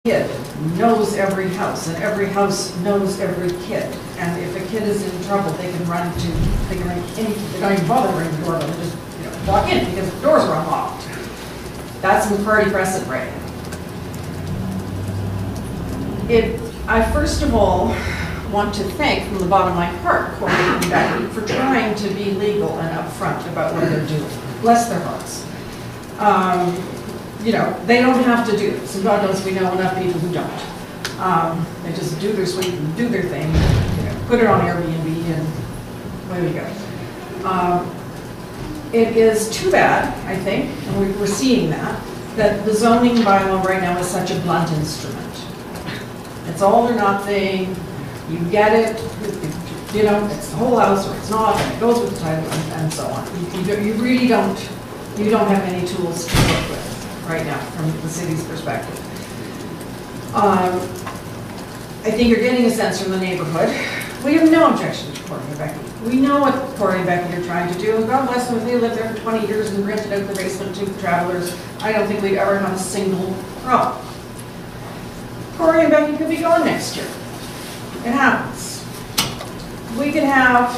kid knows every house, and every house knows every kid. And if a kid is in trouble, they can run to, they can ring any, they don't even bother ringing the doorbell, they just, walk in because the doors are unlocked. That's McCarty precedent right now. I first of all want to thank from the bottom of my heart Corey and Becky for trying to be legal and upfront about what they're doing. Bless their hearts. They don't have to do this, and God knows we know enough people who don't. They just do their sweep and do their thing, put it on Airbnb, and away we go. It is too bad, I think, and we're seeing that the zoning bylaw right now is such a blunt instrument. It's all or nothing. You get it, it's the whole house or it's not, and it goes with the title and so on. You really don't have any tools to work with right now from the city's perspective. I think you're getting a sense from the neighborhood. We have no objection to Corey and Becky. We know what Corey and Becky are trying to do. God bless them, if they lived there for 20 years and rented out the basement to travelers, I don't think we'd ever have a single problem. Corey and Becky could be gone next year. It happens. We could have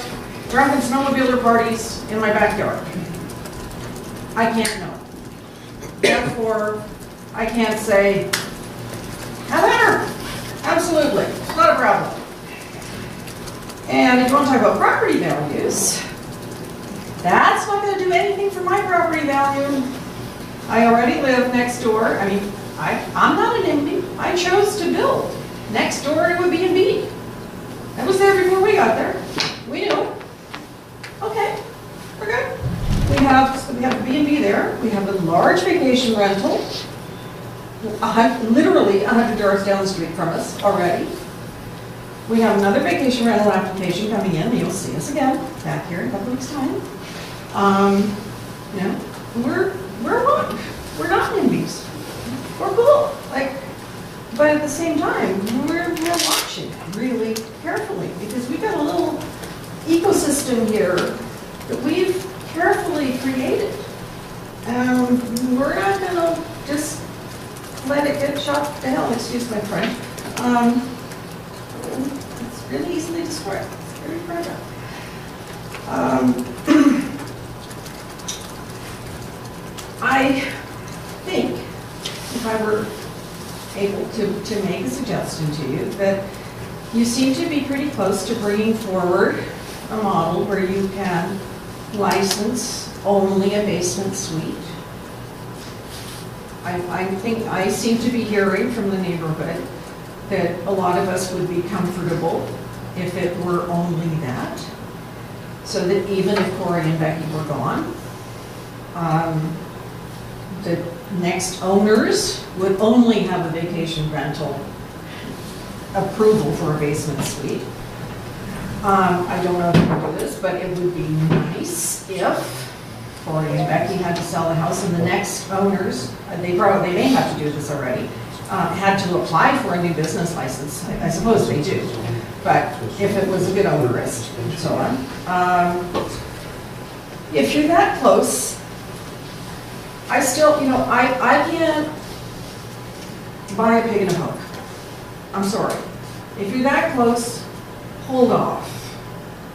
drunken snowmobiler parties in my backyard. I can't know. Therefore, I can't say, have at her. Absolutely, not a problem. And if you want to talk about property values, that's not going to do anything for my property value. I already live next door. I mean, I'm not an NIMBY. I chose to build next door to a B&B. I was there before we got there. We knew. Okay, we're good. We have a B&B there. We have a large vacation rental, literally 100 yards down the street from us already. We have another vacation rental application coming in. You'll see us again back here in a couple weeks' time. We're not NIMBYs. We're cool. But at the same time, we're watching really carefully because we've got a little ecosystem here that we've carefully created. We're not going to just let it get shot to hell, excuse my French. It's really easily described. It's very fragile. I think if I were able to make a suggestion to you that you seem to be pretty close to bringing forward a model where you can license only a basement suite. I think I seem to be hearing from the neighborhood that a lot of us would be comfortable if it were only that, so that even if Corey and Becky were gone, the next owners would only have a vacation rental approval for a basement suite. I don't know if you can do this, but it would be nice if Corey and Becky had to sell the house and the next owners, they may have to do this already, had to apply for a new business license. I suppose they do, but if it was a bit onerous and so on. If you're that close, I still, I can't buy a pig in a poke. I'm sorry. If you're that close, hold off.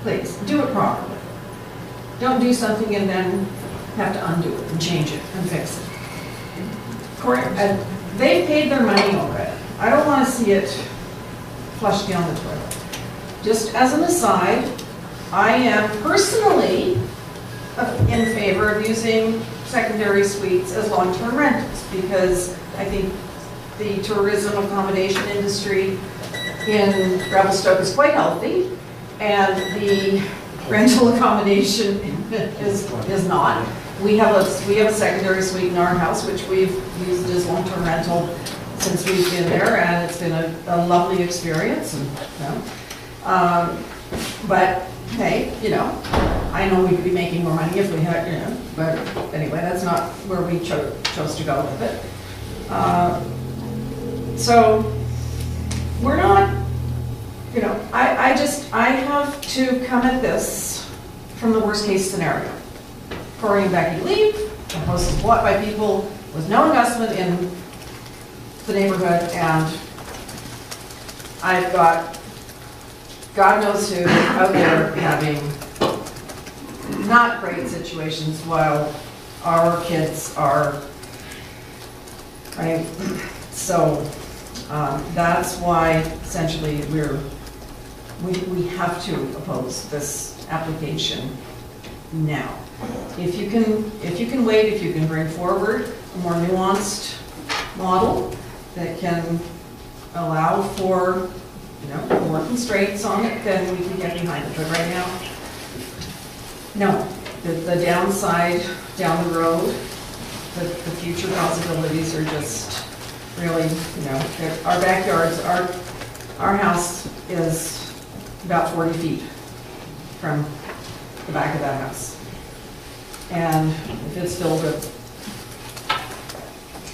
Please, do it properly. Don't do something and then have to undo it and change it and fix it. They've paid their money already. I don't want to see it flushed down the toilet. Just as an aside, I am personally in favor of using secondary suites as long-term rentals because I think the tourism accommodation industry in Revelstoke is quite healthy and the rental accommodation is not. We have a secondary suite in our house which we've used as long-term rental since we've been there, and it's been a lovely experience. But hey, I know we could be making more money if we had, but anyway, that's not where we chose to go with it. So we're not, I have to come at this from the worst case scenario. Corey and Becky leave, the house is bought by people with no investment in the neighborhood, and I've got God knows who out there having not great situations while our kids are, right? So that's why essentially we have to oppose this application now. If you can wait, if you can bring forward a more nuanced model that can allow for, more constraints on it, then we can get behind it. But right now, no. The downside down the road, the future possibilities are just really, our backyards, our house is about 40 feet from the back of that house. And if it's filled with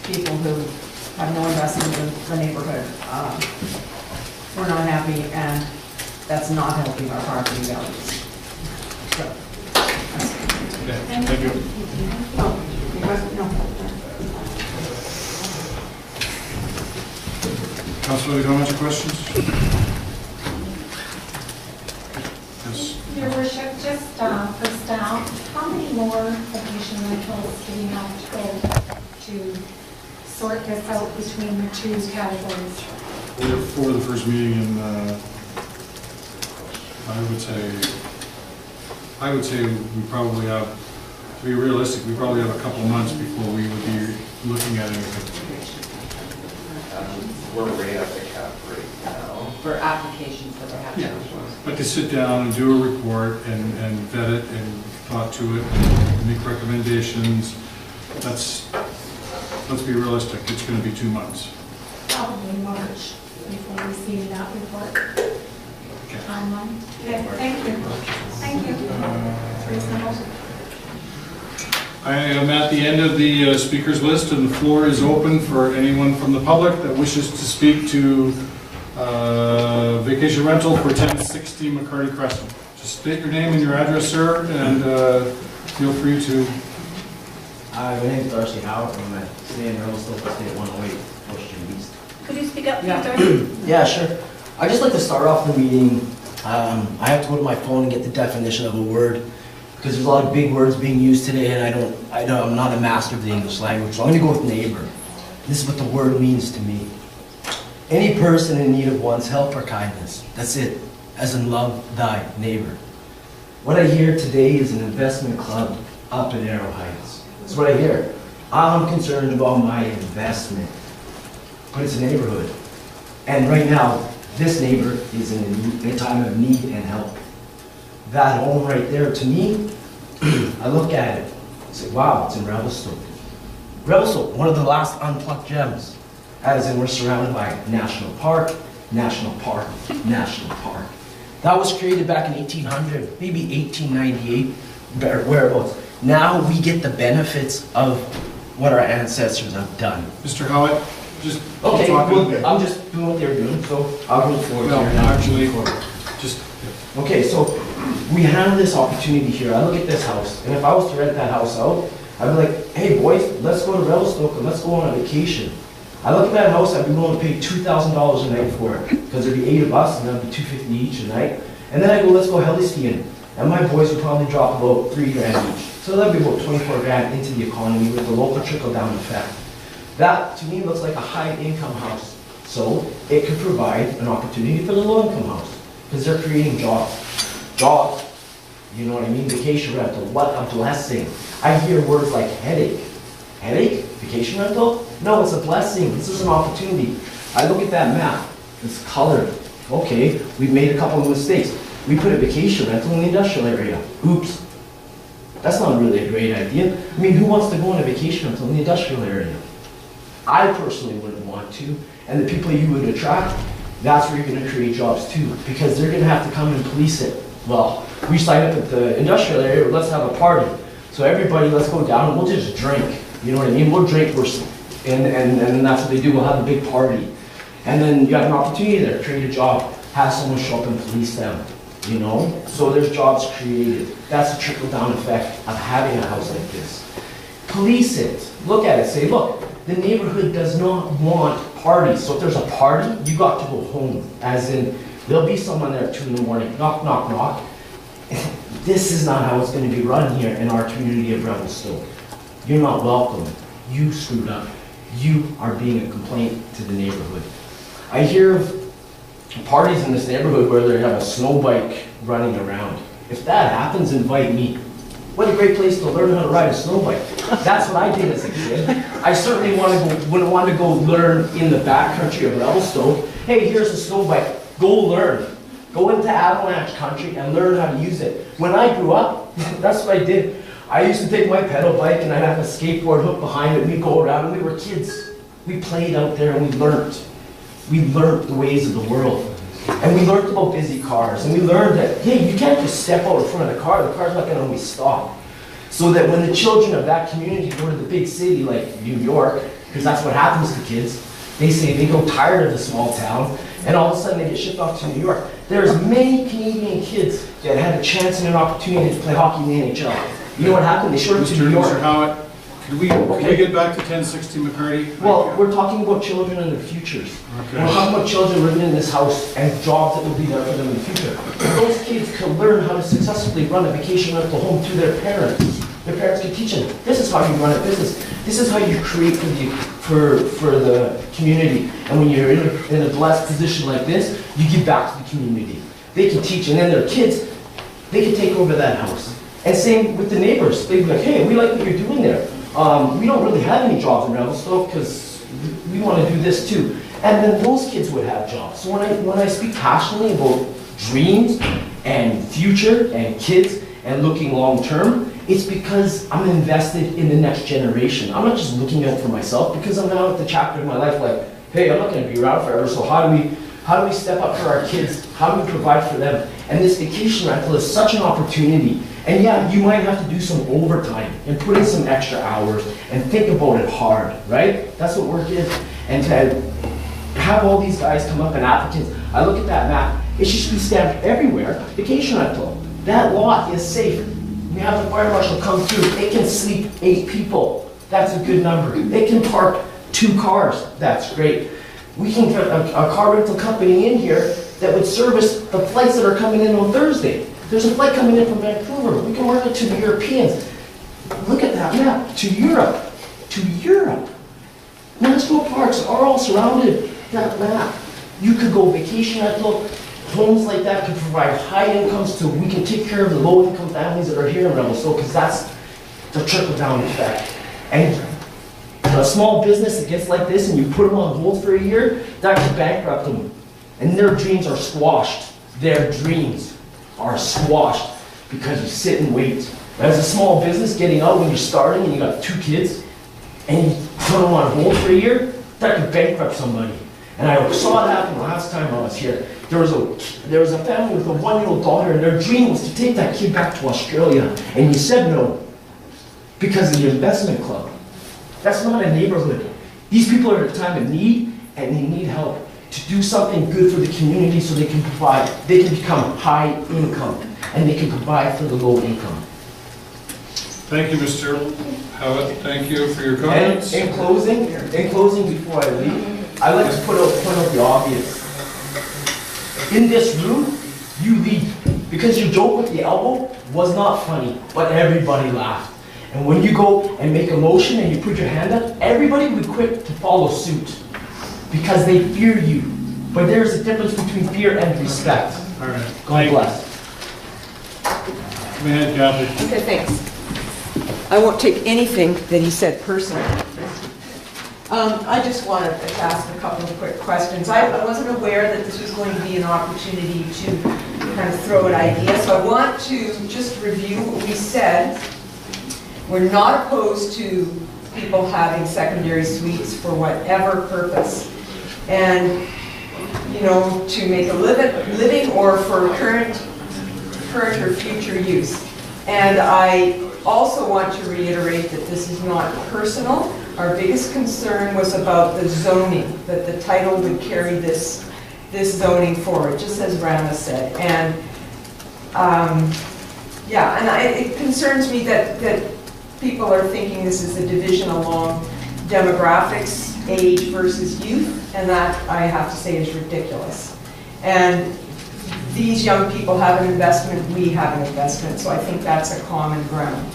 people who have no investment in the neighborhood, we're not happy, and that's not helping our property values. So, okay, thank you. no. Councilor, any comments or questions? Yes. Your worship, just for staff, how many more vacation rentals do we have to go to sort this out between the two categories? We have 4 the first meeting, and I would say we probably have, to be realistic, we probably have a couple of months before we would be looking at anything. We're right at the cap right now. For applications that they have to. Yeah, but to sit down and do a report and vet it and talk to it and make recommendations, let's be realistic, it's going to be 2 months. Probably March before we see that report. Okay. Timeline. Okay, thank you. Thank you. It's reasonable. I am at the end of the speakers list, and the floor is open for anyone from the public that wishes to speak to vacation rental for 1060 McCarty Crescent. Just state your name and your address, sir, and feel free to. Hi, my name is Darcy Howard. I'm at Stay in Revelstoke, State 108, Bush Street East. Could you speak up, Yeah. Victor? Yeah, sure. I'd just like to start off the meeting. I have to go to my phone and get the definition of a word, because there's a lot of big words being used today, and I'm not a master of the English language, so I'm going to go with neighbor. This is what the word means to me. Any person in need of one's help or kindness. That's it. As in love thy neighbor. What I hear today is an investment club up in Arrow Heights. That's what I hear. I'm concerned about my investment, but it's a neighborhood. And right now, this neighbor is in a time of need and help. That home right there, to me, I look at it and say, wow, it's in Revelstoke. Revelstoke, one of the last unplucked gems, as in we're surrounded by National Park, National Park, National Park. That was created back in 1800, maybe 1898, whereabouts. Now we get the benefits of what our ancestors have done. Mr. Howitt, just keep Okay, talking. well, I'm just doing what they're doing, so I'll go forward Well, here now. actually, just, Okay, so we have this opportunity here. I look at this house, and if I was to rent that house out, I'd be like, hey boys, let's go to Revelstoke and let's go on a vacation. I look at that house, I'd be willing to pay $2,000 a night for it, because there'd be 8 of us, and that'd be $250 each a night. And then I go, let's go heli skiing. And my boys would probably drop about $3 grand each. So that'd be about 24 grand into the economy with the local trickle-down effect. That, to me, looks like a high-income house. So it could provide an opportunity for the low-income house, because they're creating jobs. Jobs, you know what I mean? Vacation rental, what a blessing. I hear words like headache. Headache? Vacation rental? No, it's a blessing. This is an opportunity. I look at that map. It's colored. Okay, we've made a couple of mistakes. We put a vacation rental in the industrial area. Oops. That's not really a great idea. I mean, who wants to go on a vacation rental in the industrial area? I personally wouldn't want to. And the people you would attract, that's where you're going to create jobs too, because they're going to have to come and police it. Well, we sign up at the industrial area, let's have a party. So everybody, let's go down and we'll just drink. You know what I mean? We'll drink, and that's what they do. We'll have a big party. And then you have an opportunity there, create a job, have someone show up and police them. You know? So there's jobs created. That's the trickle-down effect of having a house like this. Police it. Look at it. Say, look, the neighborhood does not want parties. So if there's a party, you got to go home. As in, there'll be someone there at 2 in the morning, knock, knock, knock. This is not how it's going to be run here in our community of Revelstoke. You're not welcome. You screwed up. You are being a complaint to the neighborhood. I hear of parties in this neighborhood where they have a snow bike running around. If that happens, invite me. What a great place to learn how to ride a snow bike. That's what I did as a kid. I certainly wouldn't want to go learn in the backcountry of Revelstoke. Hey, here's a snow bike. Go learn. Go into avalanche country and learn how to use it. When I grew up, that's what I did. I used to take my pedal bike and I'd have a skateboard hook behind it. We'd go around and we were kids. We played out there and we learned. We learned the ways of the world. And we learned about busy cars. And we learned that, hey, you can't just step out in front of the car's not going to always stop. So that when the children of that community go to the big city like New York, because that's what happens to kids, they say they grow tired of the small town, and all of a sudden they get shipped off to New York. There's many Canadian kids that had a chance and an opportunity to play hockey in the NHL. You know what happened? They showed it to New York. Mr. Howitt, can we get back to 1060 McCarty? Well, we're talking about children and their futures. Okay. We're talking about children living in this house and jobs that will be there for them in the future. Those kids can learn how to successfully run a vacation rental home to their parents. Their parents can teach them, this is how you run a business. This is how you create for the community. And when you're in a blessed position like this, you give back to the community. They can teach, and then their kids, they can take over that house. And same with the neighbors. They'd be like, hey, we like what you're doing there. We don't really have any jobs in Revelstoke because we want to do this too. And then those kids would have jobs. So when I speak passionately about dreams and future and kids and looking long term, it's because I'm invested in the next generation. I'm not just looking out for myself because I'm now at the chapter of my life like, hey, I'm not going to be around forever, so how do we step up for our kids? How do we provide for them? And this vacation rental is such an opportunity. And yeah, you might have to do some overtime and put in some extra hours and think about it hard, right? That's what work is. And to have all these guys come up and applicants, I look at that map, it should be stamped everywhere, vacation rental. That lot is safe. We have the fire marshal come through, it can sleep 8 people. That's a good number. It can park 2 cars, that's great. We can get a car rental company in here that would service the flights that are coming in on Thursday. There's a flight coming in from Vancouver. We can work it to the Europeans. Look at that map, to Europe, to Europe. National parks are all surrounded that map. You could go vacation rental, homes like that could provide high incomes to, we can take care of the low income families that are here in Revelstoke because that's the trickle down effect. And a small business that gets like this and you put them on hold for a year, that could bankrupt them. And their dreams are squashed. Their dreams are squashed because you sit and wait. As a small business getting out when you're starting and you got 2 kids and you put them on hold for a year, that could bankrupt somebody. And I saw it happen last time I was here. There was a family with a 1-year-old daughter and their dream was to take that kid back to Australia. And you said no because of the investment club. That's not a neighborhood. These people are at a time of need and they need help to do something good for the community so they can provide, they can become high income and they can provide for the low income. Thank you, Mr. Howitt. Thank you for your comments. And in closing before I leave, I'd like to point out the obvious. In this room, you lead because your joke with the elbow was not funny, but everybody laughed. And when you go and make a motion and you put your hand up, everybody would quit to follow suit because they fear you. But there's a difference between fear and respect. All right. God bless. Go ahead, Kathy. Okay, thanks. I won't take anything that he said personally. I just wanted to ask a couple of quick questions. I wasn't aware that this was going to be an opportunity to kind of throw an idea, so I want to just review what we said. We're not opposed to people having secondary suites for whatever purpose. And, you know, to make a living or for current or future use. And I also want to reiterate that this is not personal. Our biggest concern was about the zoning, that the title would carry this zoning forward, just as Rama said. And yeah, and it concerns me that people are thinking this is a division along demographics, age versus youth, and that, I have to say, is ridiculous. And these young people have an investment, we have an investment, so I think that's a common ground.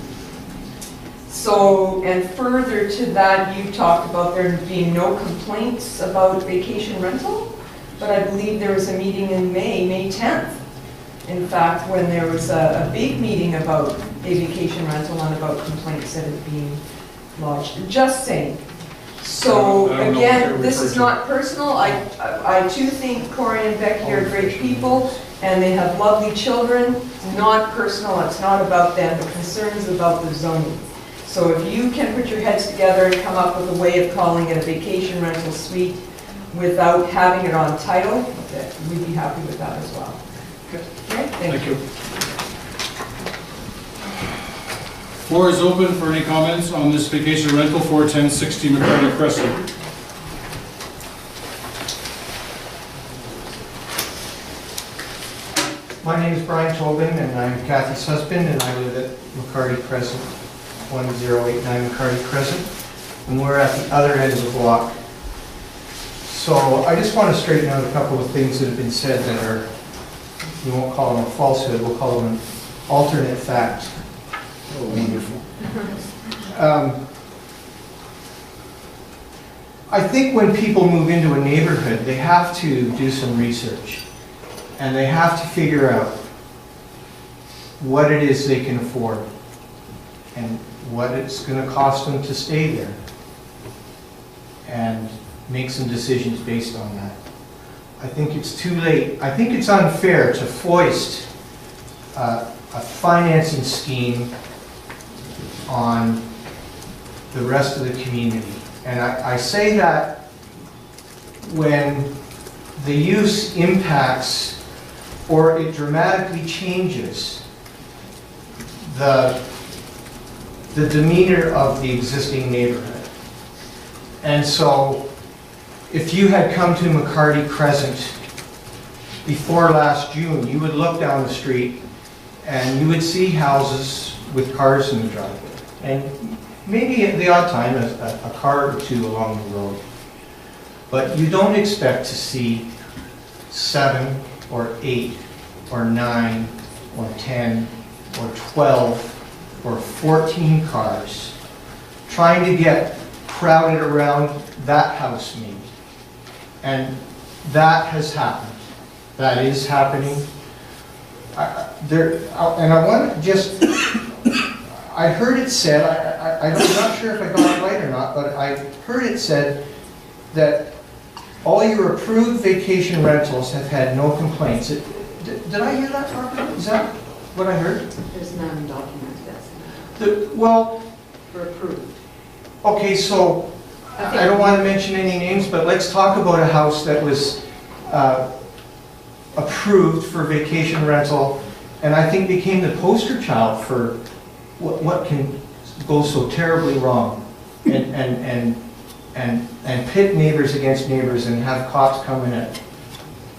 So, and further to that, you talked about there being no complaints about vacation rental, but I believe there was a meeting in May 10th, in fact, when there was a big meeting about a vacation rental and about complaints that had been lodged. Just saying. So I don't know what again, you're this is referring to. not personal. I too think Corey and Becky are great people, and they have lovely children. It's not personal, it's not about them. The concern is about the zoning. So if you can put your heads together and come up with a way of calling it a vacation rental suite without having it on title, we'd be happy with that as well. Okay. Okay, Thank you. Floor is open for any comments on this vacation rental for 1060 McCarty Crescent. My name is Brian Tobin, and I'm Kathy's husband, and I live at McCarty Crescent, 1089 McCarty Crescent, and we're at the other end of the block. So I just want to straighten out a couple of things that have been said that are, we won't call them a falsehood, we'll call them an alternate fact. Oh, wonderful. I think when people move into a neighborhood, they have to do some research. And they have to figure out what it is they can afford and what it's going to cost them to stay there, and make some decisions based on that. I think it's too late. I think it's unfair to foist a financing scheme on the rest of the community. And I say that when the use impacts or it dramatically changes the demeanor of the existing neighborhood. And so, if you had come to McCarty Crescent before last June, you would look down the street and you would see houses with cars in the driveway. And maybe at the odd time, a car or two along the road. But you don't expect to see 7 or 8 or 9 or 10 or 12 or 14 cars trying to get crowded around that house maybe. And that has happened. That is happening. And I want to just, I heard it said, I'm not sure if I got it right or not, but I heard it said that all your approved vacation rentals have had no complaints. Did I hear that properly? Is that what I heard? There's none documented as Well, for approved. okay, so I don't want to mention any names, but let's talk about a house that was approved for vacation rental, and I think became the poster child for what can go so terribly wrong, and pit neighbors against neighbors and have cops come in at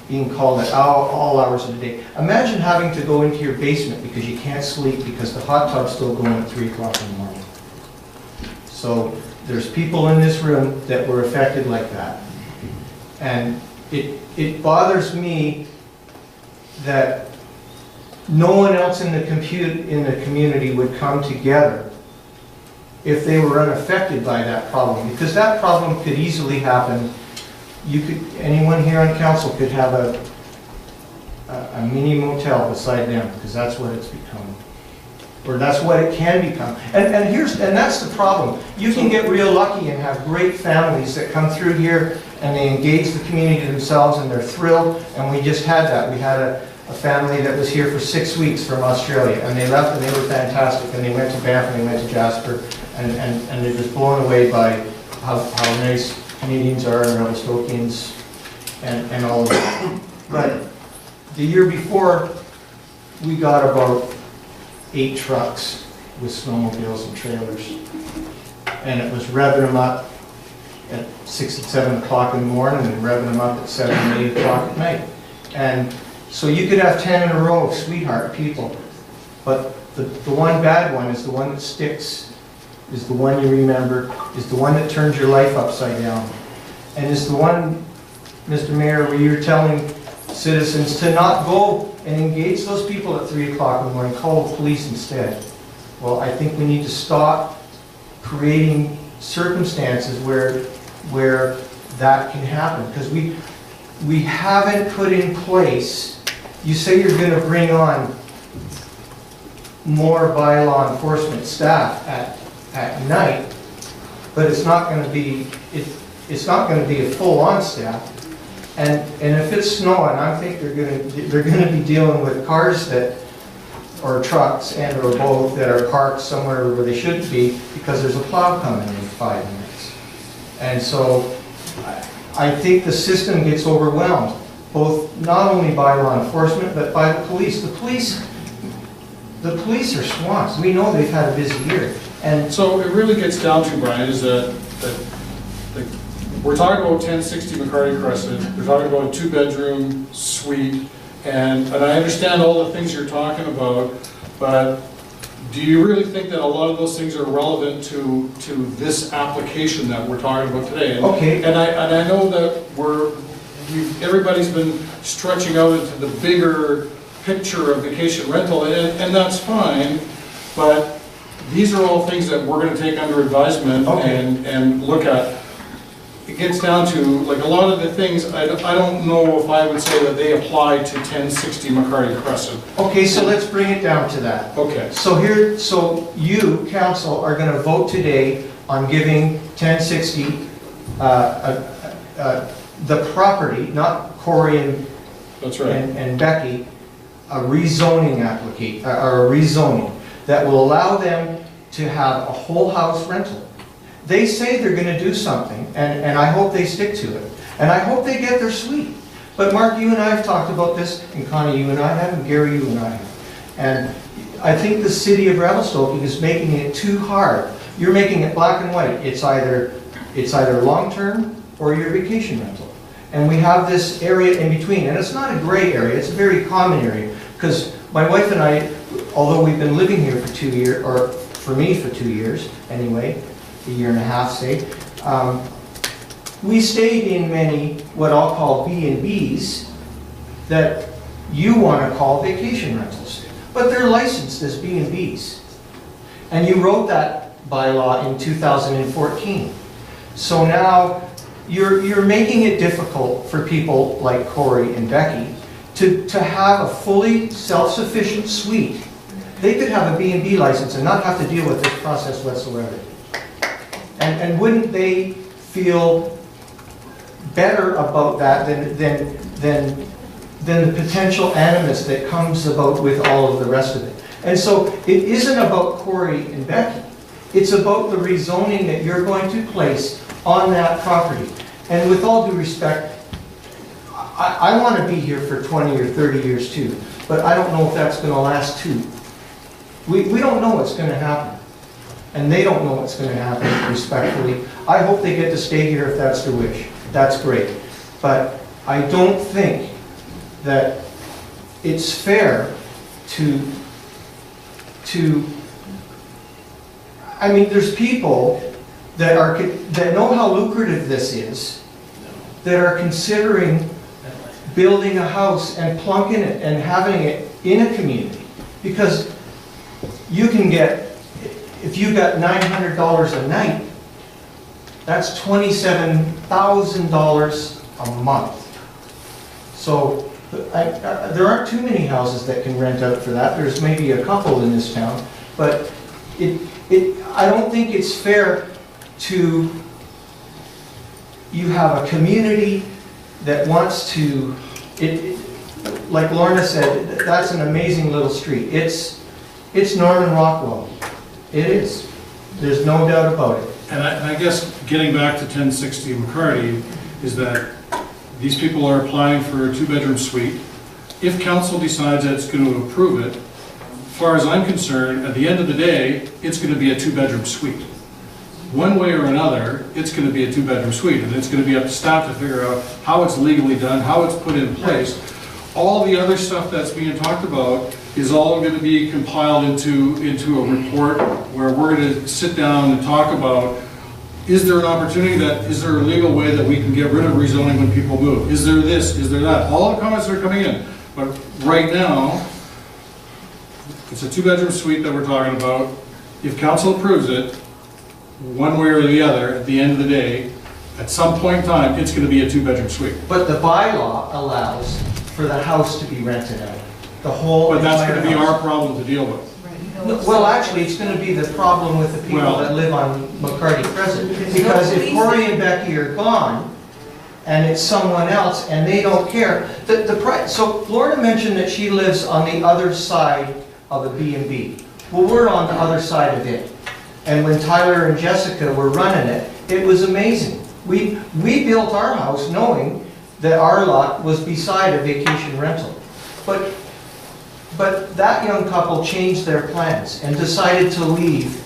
being called at all hours of the day. Imagine having to go into your basement because you can't sleep because the hot tub's still going at 3 o'clock in the morning. So there's people in this room that were affected like that. And it bothers me that no one else in the community would come together if they were unaffected by that problem, because that problem could easily happen. Anyone here on council could have a mini motel beside them, because that's what it's become, or that's what it can become. And that's the problem. You can get real lucky and have great families that come through here and they engage the community themselves and they're thrilled. And we just had that. We had a family that was here for 6 weeks from Australia, and they left and they were fantastic. And they went to Banff and they went to Jasper, and they're just blown away by how nice Canadians are and Revstokians and all of that. But the year before, we got about 8 trucks with snowmobiles and trailers. And it was revving them up at 6 and 7 o'clock in the morning and revving them up at 7 and 8 o'clock at night. And so you could have 10 in a row of sweetheart people. But the one bad one is the one that sticks is the one you remember, is the one that turns your life upside down, and is the one, Mr. Mayor, where you're telling citizens to not go and engage those people at 3 o'clock in the morning, call the police instead. Well, I think we need to stop creating circumstances where that can happen, because we haven't put in place, you say you're going to bring on more bylaw enforcement staff at night, but it's not going to be, it's not going to be a full-on staff. And if it's snowing, I think they're going to be dealing with cars that, or trucks and or both, that are parked somewhere where they shouldn't be because there's a plow coming in 5 minutes. And so I think the system gets overwhelmed, both not only by law enforcement but by the police. The police are swamped. We know they've had a busy year. And So it really gets down to, Brian, is that we're talking about 1060 McCarty Crescent, we're talking about a 2-bedroom suite, and I understand all the things you're talking about, but do you really think that a lot of those things are relevant to this application that we're talking about today? Okay. And I know that everybody's been stretching out into the bigger picture of vacation rental, and that's fine, but these are all things that we're going to take under advisement. Okay. and look at. It gets down to, like, a lot of the things, I don't know if I would say that they apply to 1060 McCarty Crescent. okay, so let's bring it down to that. Okay. So you, council, are going to vote today on giving 1060 the property, not Corey That's right. and Becky, a rezoning application, or a rezoning that will allow them to have a whole house rental. They say they're going to do something, and I hope they stick to it. And I hope they get their suite. But Mark, you and I have talked about this, and Connie, you and I have, and Gary, you and I have. And I think the city of Revelstoke is making it too hard. You're making it black and white. It's either long-term or your vacation rental. And we have this area in between, and it's not a gray area, it's a very common area. Because my wife and I, although we've been living here for 2 years, or for me for 2 years anyway, a year and a half, say, we stayed in many what I'll call B&Bs that you want to call vacation rentals, but they're licensed as B&Bs. And you wrote that bylaw in 2014. So now you're making it difficult for people like Corey and Becky to have a fully self-sufficient suite. They could have a B&B license and not have to deal with this process whatsoever. And wouldn't they feel better about that than the potential animus that comes about with all of the rest of it? And so it isn't about Corey and Becky. It's about the rezoning that you're going to place on that property. And with all due respect, I want to be here for 20 or 30 years too, but I don't know if that's going to last too. We don't know what's going to happen. And they don't know what's going to happen, respectfully. I hope they get to stay here if that's their wish. That's great. But I don't think that it's fair to I mean, there's people that know how lucrative this is, that are considering building a house and plunking it and having it in a community. Because you can get, if you got $900 a night, that's $27,000 a month. So there aren't too many houses that can rent out for that. There's maybe a couple in this town, but I don't think it's fair to, you have a community that wants to, like Lorna said, that's an amazing little street. It's Norman Rockwell. It is. There's no doubt about it. And I guess getting back to 1060 McCarty is that these people are applying for a 2-bedroom suite. If council decides that it's going to approve it, as far as I'm concerned, at the end of the day, it's going to be a 2-bedroom suite. One way or another, it's going to be a 2-bedroom suite, and it's going to be up to staff to figure out how it's legally done, how it's put in place. All the other stuff that's being talked about is all going to be compiled into a report where we're going to sit down and talk about, is there an opportunity is there a legal way that we can get rid of rezoning when people move? Is there this, is there that? All the comments are coming in. But right now, it's a 2-bedroom suite that we're talking about. If council approves it, one way or the other, at the end of the day, at some point in time, it's going to be a 2-bedroom suite. But the bylaw allows for the house to be rented out, the whole But that's entire going to be house. our problem to deal with. Well, actually, it's going to be the problem with the people Well- that live on McCarty Crescent. Because if Cory and Becky are gone, and it's someone else, and they don't care, so Lorna mentioned that she lives on the other side of a B&B. Well, we're on the other side of it. And when Tyler and Jessica were running it, it was amazing. We built our house knowing that our lot was beside a vacation rental. But that young couple changed their plans and decided to leave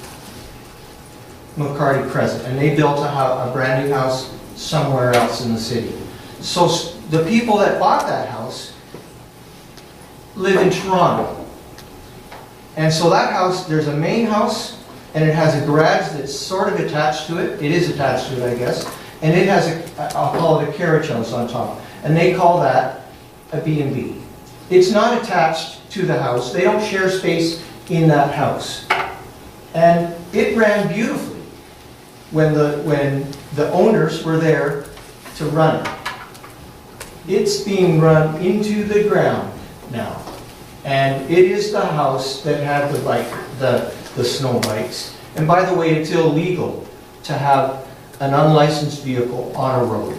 McCarty Crescent, and they built a brand new house somewhere else in the city. So the people that bought that house live in Toronto. And so that house, there's a main house, and it has a garage that's sort of attached to it. It is attached to it, I guess. And it has I'll call it a carriage house on top. And they call that a B&B. It's not attached to the house. They don't share space in that house. And it ran beautifully when the owners were there to run it. It's being run into the ground now. And it is the house that had the snow bikes. And by the way, it's illegal to have an unlicensed vehicle on a road.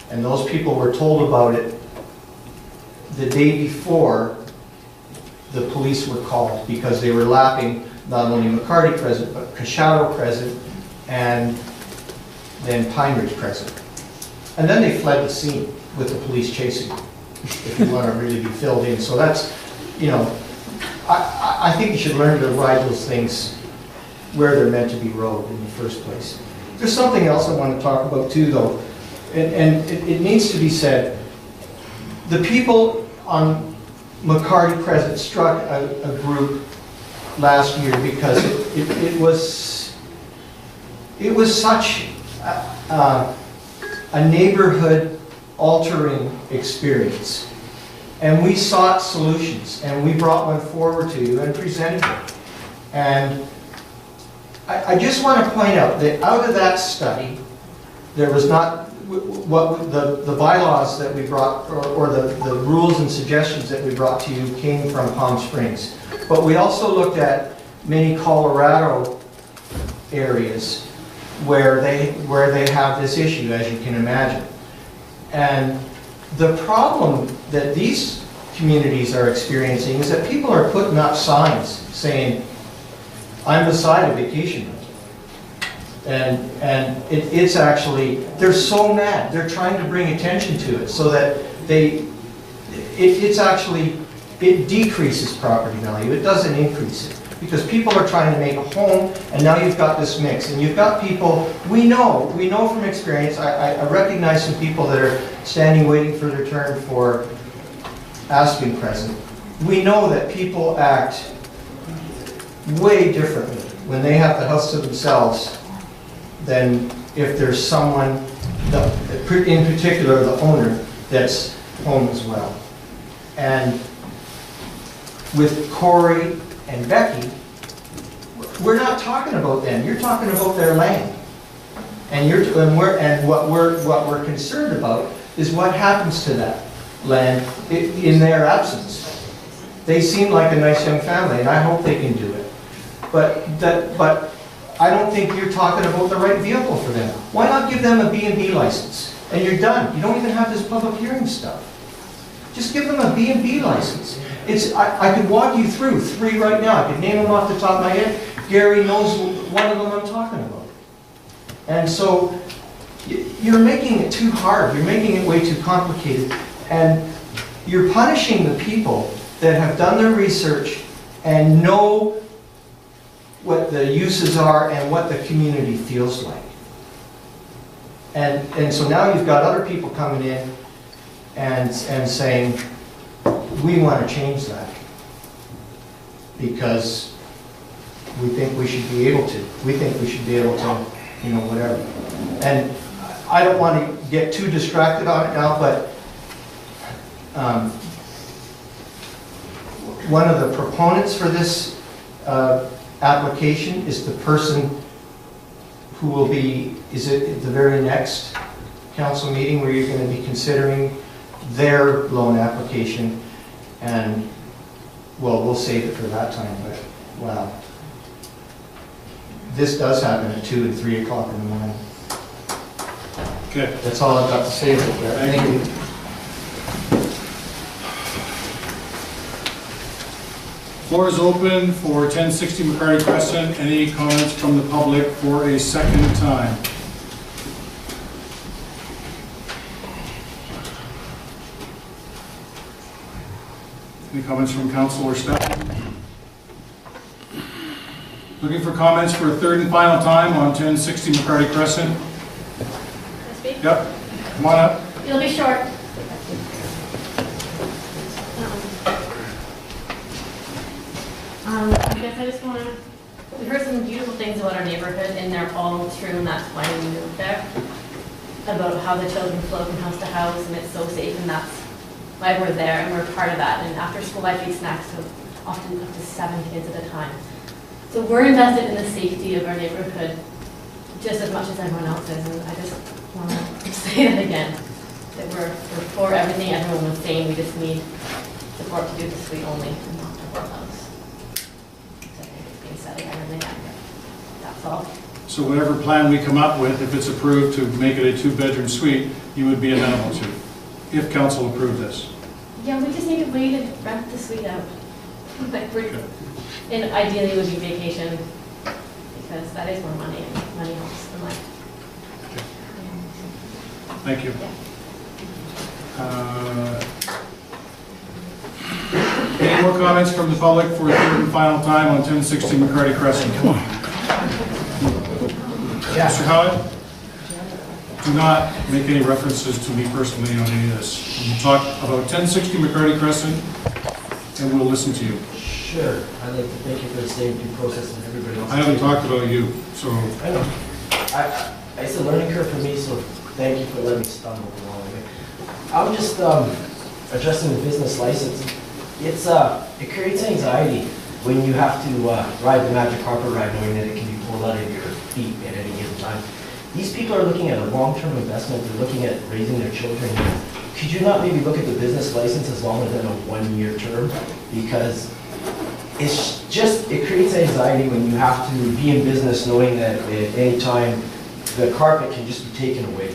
And those people were told about it the day before the police were called, because they were lapping not only McCarty Crescent, but Coshado Crescent, and then Pine Ridge Crescent. And then they fled the scene with the police chasing them, if you want to really be filled in. So that's, I think you should learn to ride those things where they're meant to be rode in the first place. There's something else I want to talk about too, though, and it needs to be said. The people on McCarty Crescent struck a group last year because it was such a neighborhood altering experience. And we sought solutions, and we brought one forward to you and presented it. And I just want to point out that out of that study, there was not what the bylaws that we brought, or the rules and suggestions that we brought to you came from Palm Springs. But we also looked at many Colorado areas where they have this issue, as you can imagine. And the problem that these communities are experiencing is that people are putting up signs saying, I'm beside a vacation rental. And it's actually, they're so mad. They're trying to bring attention to it so that it decreases property value. It doesn't increase it. Because people are trying to make a home, and now you've got this mix. And you've got people, we know from experience, I recognize some people that are standing waiting for their turn for Aspen Crescent. We know that people act way differently when they have the house to themselves than if there's someone, in particular the owner, that's home as well. And with Cory and Becky, we're not talking about them. You're talking about their land. And what we're concerned about is what happens to that land in their absence. They seem like a nice young family, and I hope they can do it. But I don't think you're talking about the right vehicle for them. Why not give them a B&B license? And you're done. You don't even have this public hearing stuff. Just give them a B&B license. I could walk you through 3 right now. I could name them off the top of my head. Gary knows one of them I'm talking about. And so you're making it too hard. You're making it way too complicated. And you're punishing the people that have done their research and know what the uses are and what the community feels like. And so now you've got other people coming in and saying, we want to change that. because we think we should be able to. We think we should be able to, you know, whatever. And I don't want to get too distracted on it now, but one of the proponents for this application is the person who will be, is it at the very next council meeting where you're going to be considering their loan application? And, well, we'll save it for that time, but, wow. This does happen at 2 and 3 o'clock in the morning. Okay. That's all I've got to say right there. Thank you. Floor is open for 1060 McCarty Crescent. Any comments from the public for a second time? Any comments from council or staff? Looking for comments for a third and final time on 1060 McCarty Crescent? Yep, come on up. It'll be short. I guess I just want to, we heard some beautiful things about our neighborhood, and they're all true, and that's why we moved there. About how the children flow from house to house, and it's so safe, and that's why we're there, and we're part of that. And after school, I feed snacks to often up to 7 kids at a time. So we're invested in the safety of our neighborhood just as much as everyone else is, and I just want to say that again, that we're for everything everyone was saying. We just need support to do the suite only, and not the whole house. So I think it's being said again and again. That's all. So whatever plan we come up with, if it's approved to make it a 2-bedroom suite, you would be amenable to, if council approved this. Yeah, we just need a way to rent the suite out. Like we're, and ideally it would be vacation, because that is more money, and money helps in life. Thank you. Any more comments from the public for a third and final time on 1060 McCarty Crescent? Mr. Howitt, do not make any references to me personally on any of this. You talk about 1060 McCarty Crescent, and we'll listen to you. Sure. I'd like to thank you for the same due process as everybody else. I haven't talked about you, so I know. It's a learning curve for me, so thank you for letting me stumble along the way. I'm just addressing the business license. It creates anxiety when you have to ride the magic carpet ride knowing that it can be pulled out of your feet at any given time. These people are looking at a long-term investment. They're looking at raising their children. Could you not maybe look at the business license as longer than a 1-year term? Because it creates anxiety when you have to be in business knowing that at any time the carpet can just be taken away.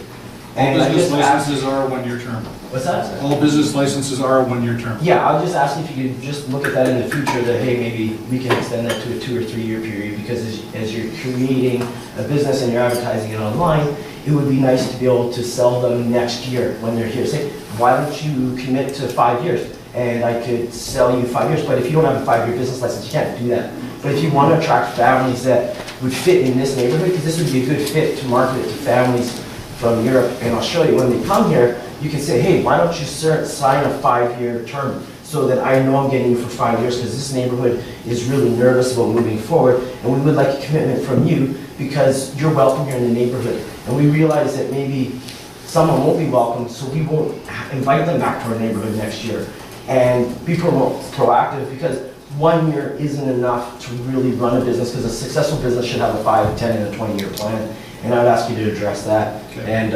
all business licenses are a 1-year term. What's that? All business licenses are a 1-year term. Yeah, I was just asking if you could just look at that in the future, that, hey, maybe we can extend that to a 2 or 3 year period, because as you're creating a business and you're advertising it online, it would be nice to be able to sell them next year when they're here. Say, why don't you commit to 5 years? And I could sell you 5 years, but if you don't have a 5-year business license, you can't do that. But if you want to attract families that would fit in this neighborhood, because this would be a good fit to market it to families from Europe and Australia, when they come here, you can say, hey, why don't you sign a 5-year term so that I know I'm getting you for 5 years, because this neighborhood is really nervous about moving forward, and we would like a commitment from you because you're welcome here in the neighborhood. And we realize that maybe someone won't be welcome, so we won't invite them back to our neighborhood next year. And be proactive, because 1 year isn't enough to really run a business, because a successful business should have a 5, 10, and a 20-year plan. And I would ask you to address that. Okay. And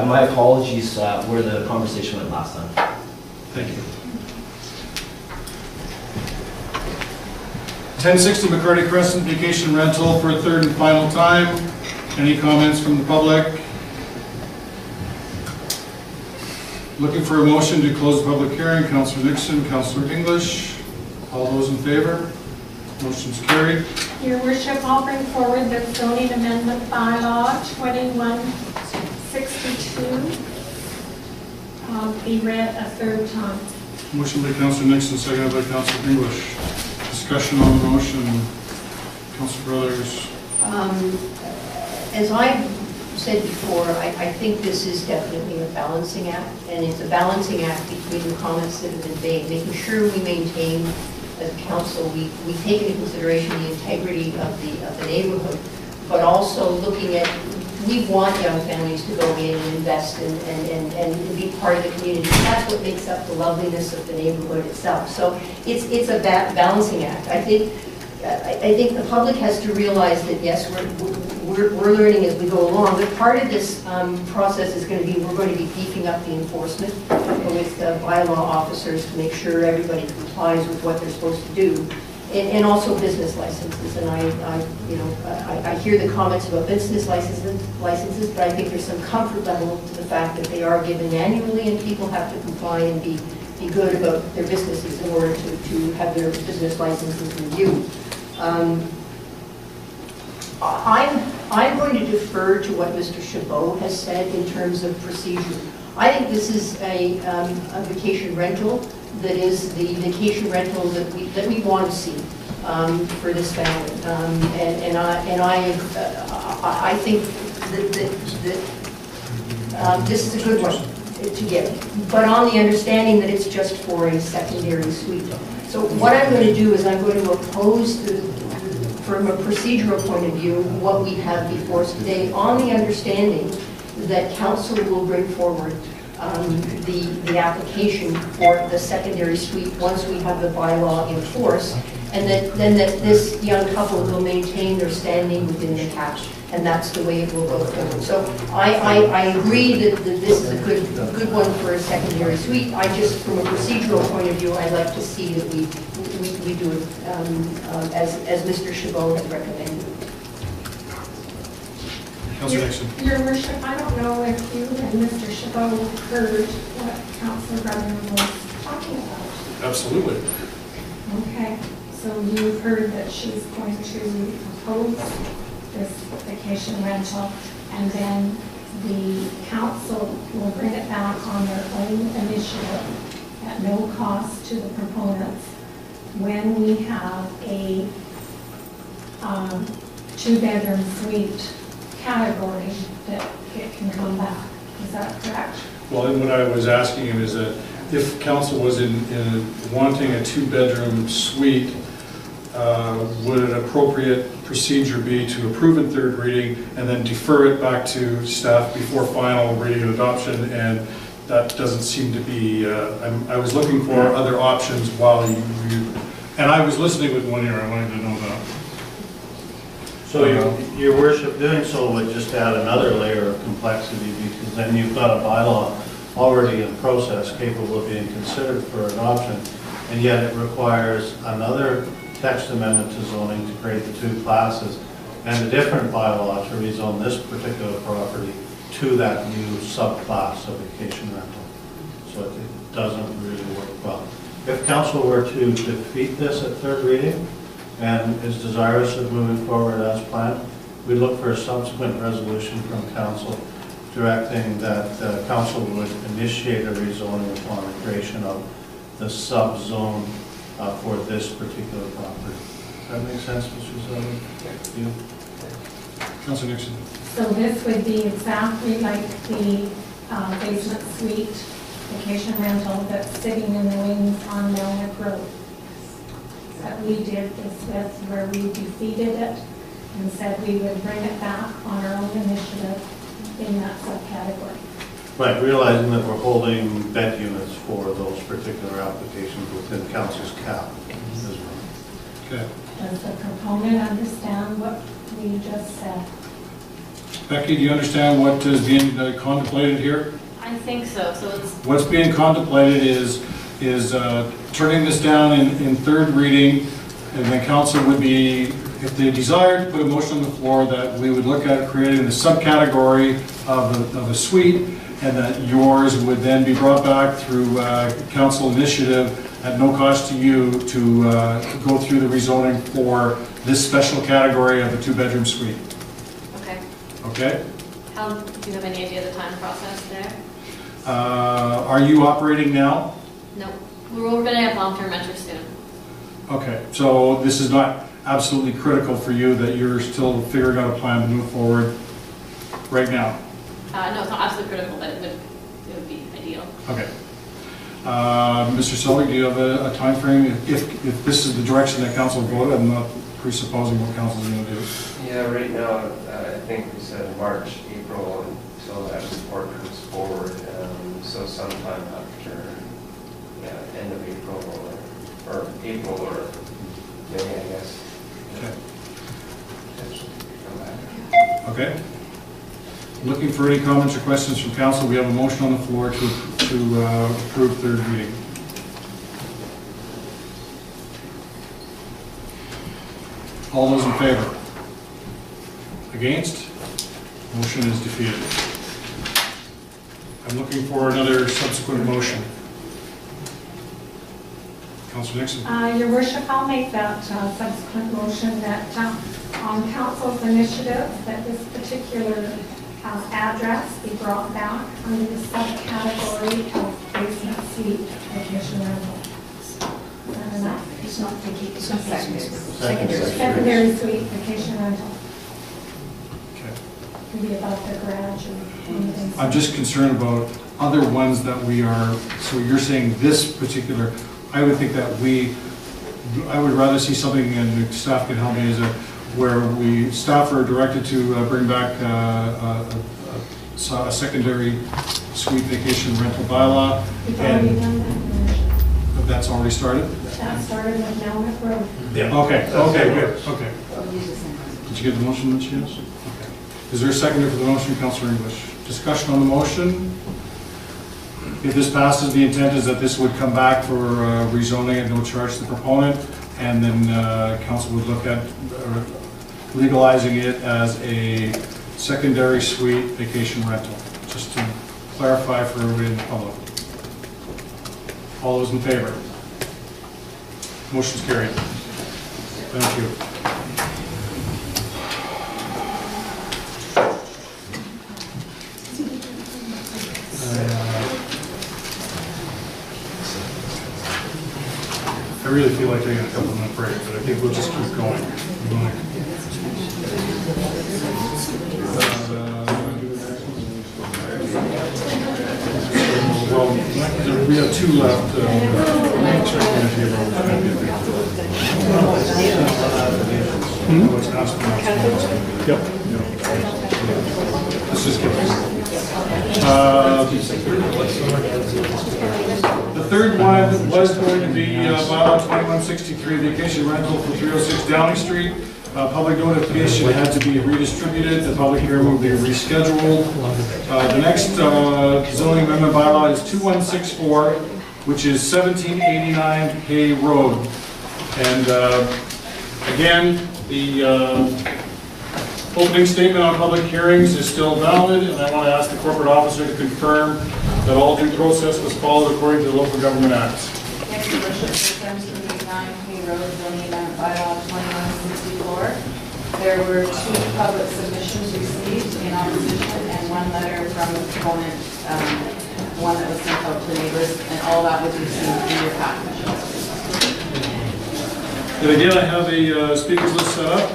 my apologies where the conversation went last time. Thank you. 1060 McCarty Crescent Vacation Rental for a third and final time. Any comments from the public? Looking for a motion to close the public hearing. Councillor Nixon, Councillor English. All those in favor? Motion's carried. Your worship, I'll bring forward the zoning amendment bylaw 2162. Be read a third time. Motion by Councillor Nixon, seconded by Councillor English. Discussion on the motion. Councillor Brothers. As I said before, I think this is definitely a balancing act, and it's a balancing act between the comments that have been made, making sure we maintain as a council, we take into consideration the integrity of the neighborhood, but also looking at, we want young families to go in and invest and be part of the community. That's what makes up the loveliness of the neighborhood itself. So it's a balancing act. I think the public has to realize that, yes, we're learning as we go along, but part of this process is going to be, we're going to be beefing up the enforcement with the bylaw officers to make sure everybody complies with what they're supposed to do. And also business licenses, and I hear the comments about business licenses, but I think there's some comfort level to the fact that they are given annually, and people have to comply and be good about their businesses in order to have their business licenses reviewed. I'm going to defer to what Mr. Chabot has said in terms of procedure. I think this is a vacation rental that is the vacation rental that we want to see for this family, and I think that this is a good one to give, but on the understanding that it's just for a secondary suite. So what I'm going to do is I'm going to oppose, from a procedural point of view, what we have before us today, on the understanding that council will bring forward the application for the secondary suite once we have the bylaw in force, and then that this young couple will maintain their standing within the cap, and that's the way it will go forward. So I agree that this is a good one for a secondary suite. I just, from a procedural point of view, I'd like to see that we do it as Mr. Chabot has recommended. Councilor Nixon. Your Worship, I don't know if you and Mr. Chabot heard what Councilor Brennan was talking about. Absolutely. Okay, so you've heard that she's going to oppose this vacation rental, and then the council will bring it back on their own initiative at no cost to the proponents when we have a two-bedroom suite category that it can come back. Is that correct? Well, and what I was asking him is that if council was in wanting a two-bedroom suite, would an appropriate procedure be to approve in third reading and then defer it back to staff before final reading and adoption? And that doesn't seem to be, I was looking for other options while you, and I was listening with one ear, I wanted to know that. So your worship, doing so would just add another layer of complexity, because then you've got a bylaw already in process capable of being considered for adoption, and yet it requires another text amendment to zoning to create the two classes and a different bylaw to rezone this particular property to that new subclass of vacation rental. So it doesn't really work well. If council were to defeat this at third reading and is desirous of moving forward as planned, we look for a subsequent resolution from council directing that council would initiate a rezoning upon the creation of the sub-zone for this particular property. Does that make sense, Mr. Sullivan? Yeah. Councilor Nixon. So this would be exactly like the basement suite vacation rental that's sitting in the wings on Melnick Road that we did this with, where we defeated it and said we would bring it back on our own initiative in that subcategory. Right, realizing that we're holding bed units for those particular applications within council's cap as well. Okay. Does the proponent understand what we just said? Becky, do you understand what is being contemplated here? I think so, so it's, What's being contemplated is turning this down in third reading, and then council would be, if they desired, put a motion on the floor that we would look at creating the subcategory of a suite, and that yours would then be brought back through council initiative at no cost to you to go through the rezoning for this special category of a two-bedroom suite. okay. Okay? How, do you have any idea of the time process there? Are you operating now? No, we're going to have long-term renters soon. Okay, so this is not absolutely critical for you that you're still figuring out a plan to move forward right now? No, it's not absolutely critical, but it would be ideal. Okay. Mr. Sully, do you have a timeframe? If this is the direction that council voted, I'm not presupposing what council is going to do. Yeah, right now, I think we said March, April, until that report comes forward. So sometime after, end of April or April or May, I guess. Okay. Potentially come back. Okay. Looking for any comments or questions from council. We have a motion on the floor to approve third reading. All those in favor? Against? Motion is defeated. I'm looking for another subsequent motion. Councilor Nixon? Your worship, I'll make that subsequent motion that on council's initiative, that this particular address be brought back under the subcategory of basement suite vacation rental. Is that enough? It's not secondary. Secondary suite vacation rental. Okay. Could be about the garage and anything. I'm just concerned about other ones that we are, so you're saying this particular, I would think that I would rather see something, and the staff can help me, is where staff are directed to bring back a secondary suite vacation rental bylaw. We've already And done that. that's already started? That started with Melnick Road. Yeah. Okay, good, okay. Did you get the motion, Ms. Shields? Okay. Is there a seconder for the motion, Councillor English? Discussion on the motion? If this passes, the intent is that this would come back for rezoning at no charge to the proponent, and then council would look at legalizing it as a secondary suite vacation rental, just to clarify for everybody in the public. All those in favor? Motion's carried. Thank you. I really feel like taking a couple minute break, but I think we'll just keep going. Well, we have two left. Yep. Let's just get the third one was going to be bylaw 2163, vacation rental for 306 Downing Street. Public notification had to be redistributed. The public hearing will be rescheduled. The next zoning amendment bylaw is 2164, which is 1789 Hay Road. And again, the opening statement on public hearings is still valid, and I want to ask the corporate officer to confirm that all due process was followed according to the local government acts. Yes, Your Worship, for 1789 Hay Road, zoning amendment bylaw 2164. There were 2 public submissions received in opposition and 1 letter from the proponent, one that was sent out to the neighbors, and all that was received in your package. And again, I have a speakers list set up,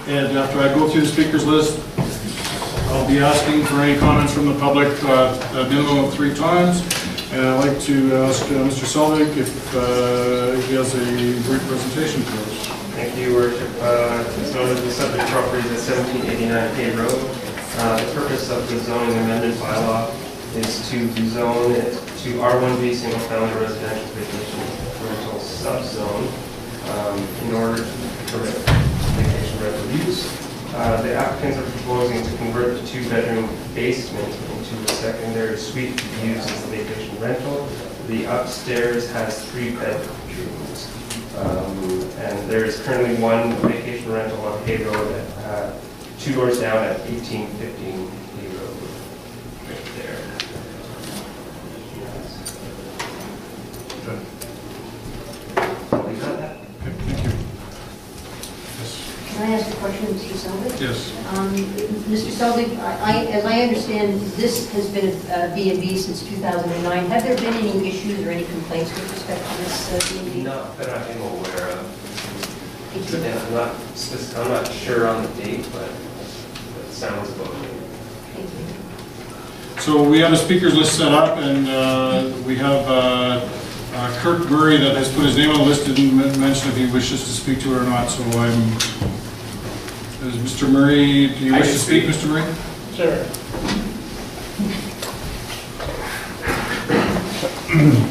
and after I go through the speakers list, I'll be asking for any comments from the public a minimum of 3 times. And I'd like to ask Mr. Selvig if he has a brief presentation for us. Thank you, Your Worship. As noted, the subject property is at 1789 Hay Road. The purpose of the zoning amendment bylaw is to rezone it to R1B single family residential vacation rental subzone in order to permit vacation rental use. The applicants are proposing to convert the 2-bedroom basement into a secondary suite to be used as a vacation rental. The upstairs has 3 bedrooms. And there is currently 1 vacation rental on Hay Road, 2 doors down at 1815 Hay Road, right there. Okay. We got that? Okay, thank you. Yes. Can I ask a question, Mr. Selvig? Yes. Mr. Selvig, as I understand, this has been a B&B since 2009. Have there been any issues or any complaints with respect to this B&B? Not that I'm aware of. Thank you. And I'm not sure on the date, but that sounds about right. Thank you. So we have a speakers list set up, and we have Kirk Murray that has put his name on the list, didn't mention if he wishes to speak to it or not, so is Mr. Murray, do you wish to speak, Mr. Murray? Sure.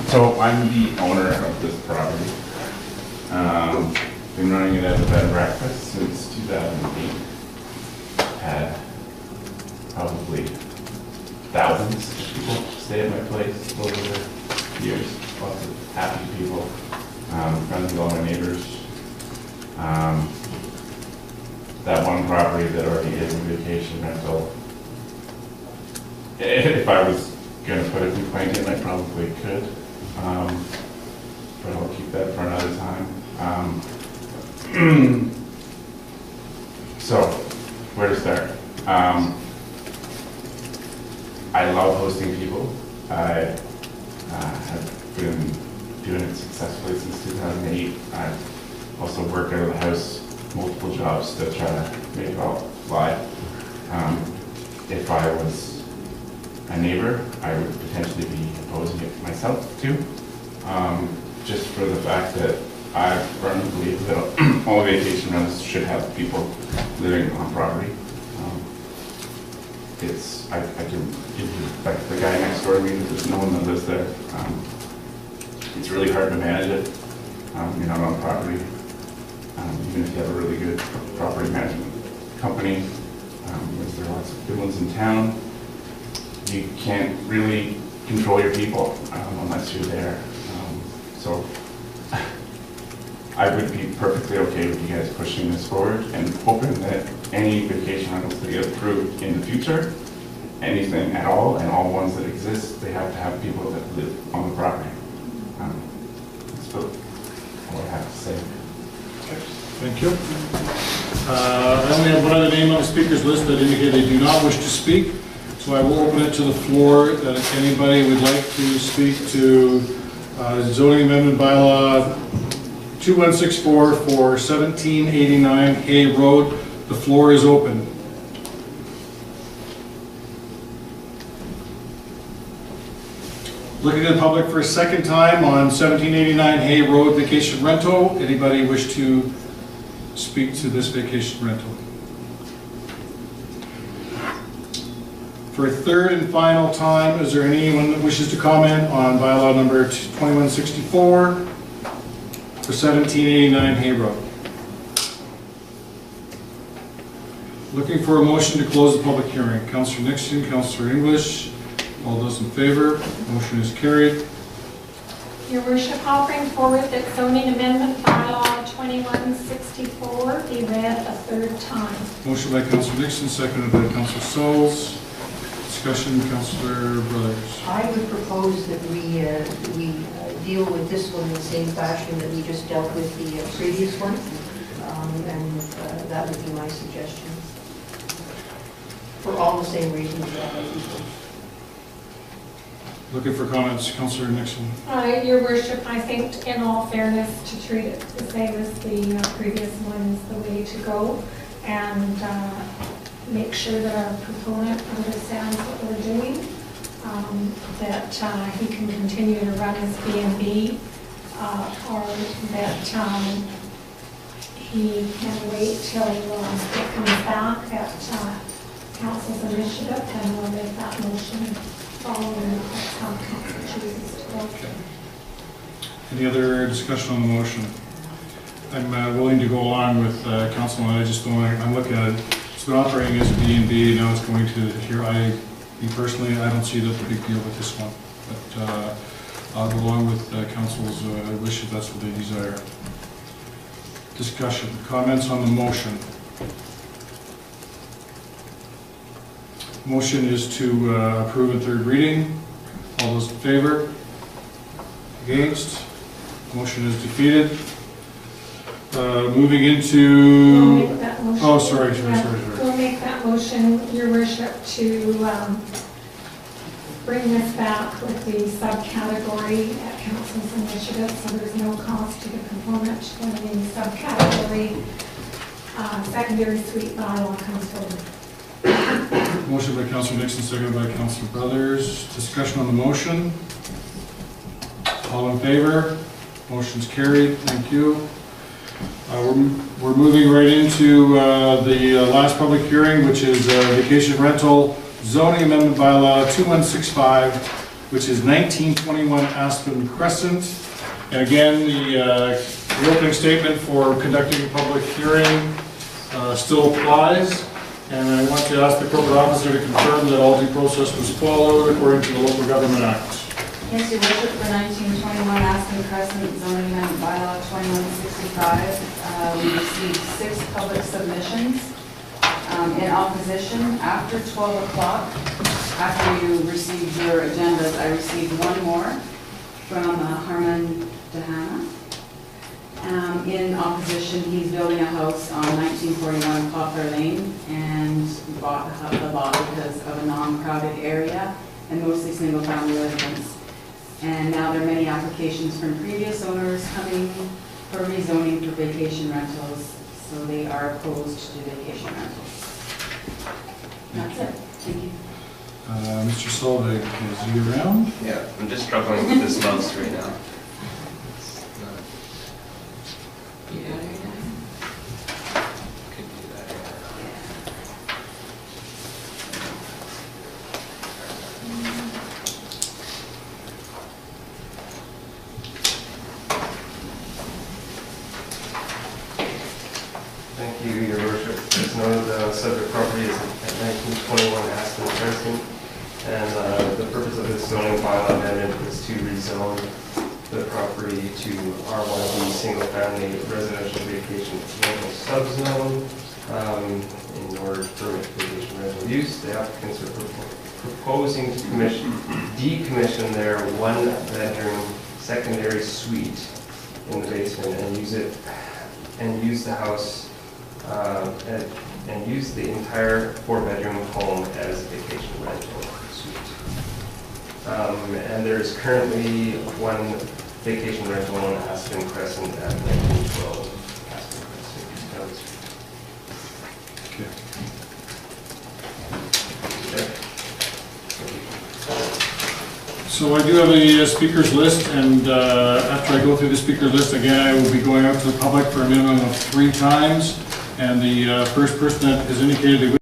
So I'm the owner of this property. Been running it as a bed and breakfast since 2008. Had probably thousands of people stay at my place over the years. Lots of happy people, friends with all my neighbors. That one property that already is a vacation rental, if I was going to put a complaint in, I probably could, but I'll keep that for another time. So, where to start? I love hosting people. I have been doing it successfully since 2008. I also work out of the house, multiple jobs to try to make it all fly. If I was a neighbor, I would potentially be opposing it myself too, just for the fact that I firmly believe that all vacation rentals should have people living on property. I can give you, like the guy next door to me, there's no one that lives there. It's really hard to manage it. You're not on property. Even if you have a really good property management company, there are lots of good ones in town, you can't really control your people unless you're there. So I would be perfectly okay with you guys pushing this forward and hoping that any vacation rentals that get approved in the future, anything at all, and all ones that exist, they have to have people that live on the property. That's all I have to say. Thank you. I only have one other name on the speakers list that indicate they do not wish to speak, so I will open it to the floor that if anybody would like to speak to zoning amendment bylaw 2164 for 1789 Hay Road. The floor is open. Looking at the public for a second time on 1789 Hay Road vacation rental. Anybody wish to speak to this vacation rental? For a third and final time, is there anyone that wishes to comment on bylaw number 2164 for 1789 Hay Road? Looking for a motion to close the public hearing. Councillor Nixon, Councillor English, all those in favor, motion is carried. Your worship, I'll bring forward that zoning amendment bylaw 2164 be read a third time. Motion by Councillor Nixon, seconded by Councillor Sauls. Discussion, Councillor Brothers. I would propose that we deal with this one in the same fashion that we just dealt with the previous one, and that would be my suggestion. For all the same reasons that I people. Looking for comments, Councillor Nixon. Your worship, I think in all fairness to treat it the same as the previous one is the way to go, and make sure that our proponent understands what we're doing, that he can continue to run his B&B, or that he can wait till it comes back at council's initiative, and we'll make that motion following how council chooses to go. Okay. Any other discussion on the motion? I'm willing to go along with Councilman. I just don't. I'm looking at it. It's been operating as a B&B. Now it's going to here. Me personally, I don't see that the big deal with this one. But I'll go along with council's wish if that's what they desire. Discussion. Comments on the motion. Motion is to approve in third reading. All those in favor? Against? Motion is defeated. Moving into... We'll make that motion. Oh, sorry. We'll make that motion, Your Worship, to bring this back with the subcategory at council's initiative, so there's no cost to the proponent when the subcategory secondary suite bylaw comes forward. Motion by Councilor Nixon, seconded by Councilor Brothers. Discussion on the motion. All in favor? Motion's carried. Thank you. We're moving right into the last public hearing, which is vacation rental zoning amendment bylaw 2165, which is 1921 Aspen Crescent. And again, the opening statement for conducting a public hearing still applies. And I want to ask the corporate officer to confirm that all due process was followed according to the Local Government Act. Yes, Your Worship, for 1921 Aspen Crescent zoning amendment bylaw 2165, we received 6 public submissions. In opposition, after 12 o'clock, after you received your agendas, I received one more from Harman Dahana. In opposition, he's building a house on 1941 Poplar Lane and bought the lot because of a non-crowded area and mostly single-family residents. And now there are many applications from previous owners coming for rezoning for vacation rentals, so they are opposed to vacation rentals. That's it. Thank you. Mr. Solveig, is he around? Yeah, I'm just struggling with this mouse right now. Could do that. Thank you, Your Worship. As noted, the subject property is at 1921 Aspen Crescent, and the purpose of this zoning bylaw amendment is to rezone the property to R1B single-family residential vacation rental subzone in order to permit vacation rental use. The applicants are proposing to decommission their one-bedroom secondary suite in the basement and use the house and use the entire 4-bedroom home as a vacation rental suite. And there's currently one vacation rental on Aspen Crescent at 1912 Aspen Crescent. Okay. So I do have a speakers list, and after I go through the speaker list, again, I will be going out to the public for a minimum of 3 times. And the first person that has indicated they wish